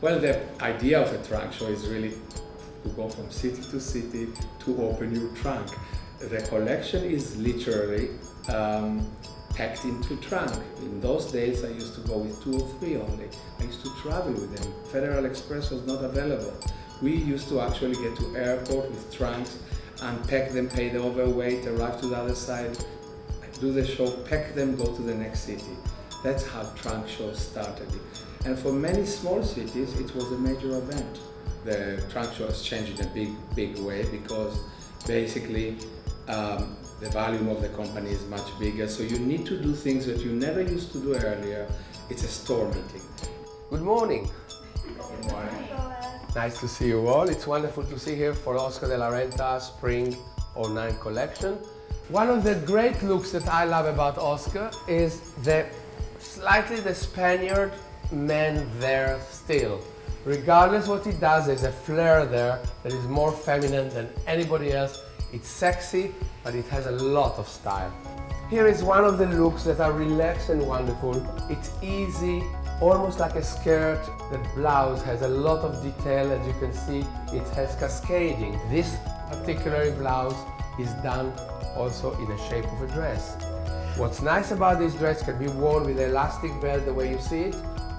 Well, the idea of a trunk show is really to go from city to city to open your trunk. The collection is literally packed into trunk. In those days I used to go with 2 or 3 only. I used to travel with them. Federal Express was not available. We used to actually get to airport with trunks, unpack them, pay the overweight, arrive to the other side, do the show, pack them, go to the next city. That's how trunk shows started. And for many small cities, it was a major event. The trunk show has changed in a big way because basically the volume of the company is much bigger. So you need to do things that you never used to do earlier. It's a store meeting. Good morning. Good morning. Nice to see you all. It's wonderful to see here for Oscar de la Renta Spring 09 collection. One of the great looks that I love about Oscar is the Spaniard man there still. Regardless what he does, there's a flair there that is more feminine than anybody else. It's sexy, but it has a lot of style. Here is one of the looks that are relaxed and wonderful. It's easy, almost like a skirt. The blouse has a lot of detail. As you can see, it has cascading. This particular blouse is done also in the shape of a dress. What's nice about this dress can be worn with elastic belt the way you see it,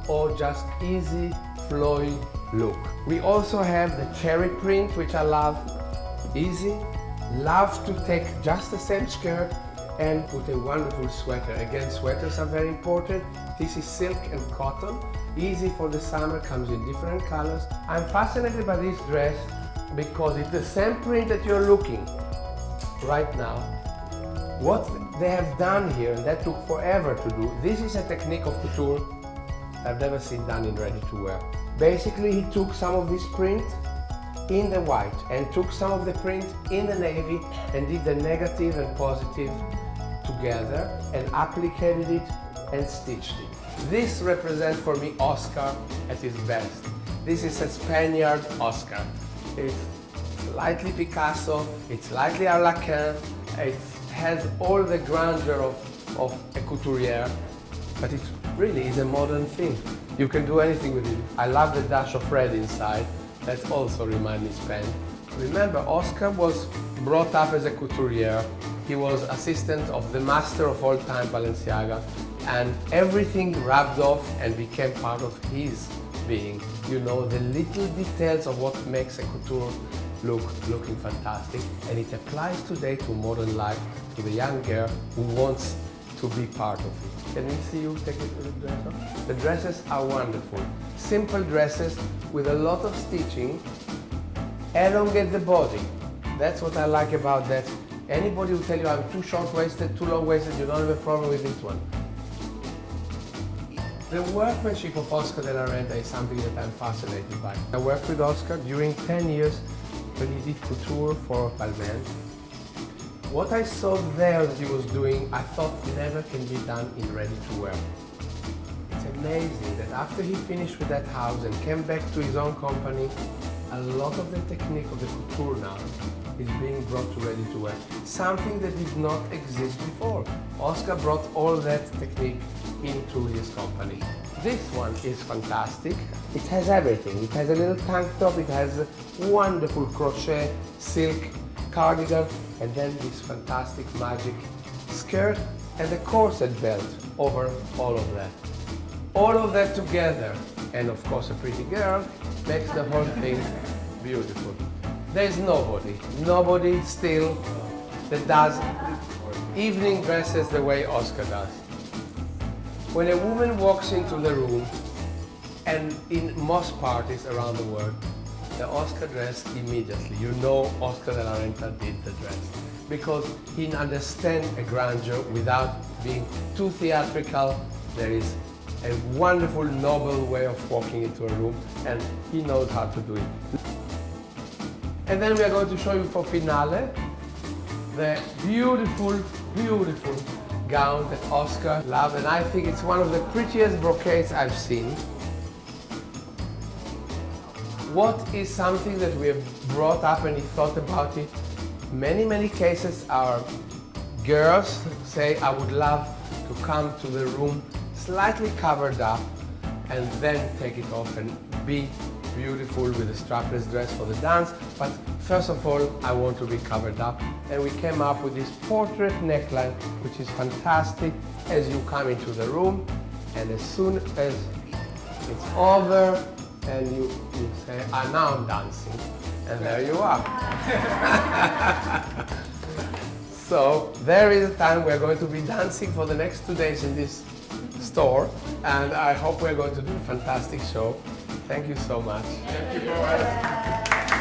or just easy flowing look. We also have the cherry print, which I love. Easy. Love to take just the same skirt and put a wonderful sweater. Again, sweaters are very important. This is silk and cotton. Easy for the summer, comes in different colors. I'm fascinated by this dress because it's the same print that you're looking right now. What they have done here, and that took forever to do, this is a technique of couture I've never seen done in ready-to-wear. Basically, he took some of this print in the white and took some of the print in the navy and did the negative and positive together and applicated it and stitched it. This represents for me Oscar at his best. This is a Spaniard Oscar. It's slightly Picasso, it's slightly Arlequin, it has all the grandeur of a couturier, but it really is a modern thing. You can do anything with it. I love the dash of red inside. That also reminds me Spain. Remember, Oscar was brought up as a couturier. He was assistant of the master of all time, Balenciaga, and everything rubbed off and became part of his being. You know, the little details of what makes a couture looking fantastic, and it applies today to modern life, to the young girl who wants to be part of it. Can we see you take it to the dress off? The dresses are wonderful. Simple dresses with a lot of stitching, elongate the body. That's what I like about that. Anybody will tell you I'm too short-waisted, too long-waisted, you don't have a problem with this one. The workmanship of Oscar de la Renta is something that I'm fascinated by. I worked with Oscar during 10 years when he did couture for Balmain. What I saw there that he was doing, I thought never can be done in ready-to-wear. It's amazing that after he finished with that house and came back to his own company, a lot of the technique of the couture now is being brought to ready-to-wear. Something that did not exist before. Oscar brought all that technique into his company. This one is fantastic. It has everything. It has a little tank top, it has a wonderful crochet, silk, cardigan, and then this fantastic magic skirt and the corset belt over all of that. All of that together, and of course a pretty girl, makes the whole thing beautiful. There's nobody still that does evening dresses the way Oscar does. When a woman walks into the room, and in most parties around the world, the Oscar dress immediately. You know Oscar de la Renta did the dress because he understands a grandeur without being too theatrical. There is a wonderful, noble way of walking into a room, and he knows how to do it. And then we are going to show you for finale the beautiful, beautiful gown that Oscar loved, and I think it's one of the prettiest brocades I've seen. What is something that we have brought up and he thought about it? Many cases our girls say, I would love to come to the room slightly covered up, and then take it off and be beautiful with a strapless dress for the dance. But first of all, I want to be covered up, and we came up with this portrait neckline, which is fantastic as you come into the room, and as soon as it's over and you say, now I'm dancing, and there you are. So there is a time we're going to be dancing for the next 2 days in this store, and I hope we're going to do a fantastic show. Thank you so much. Thank you, Boaz.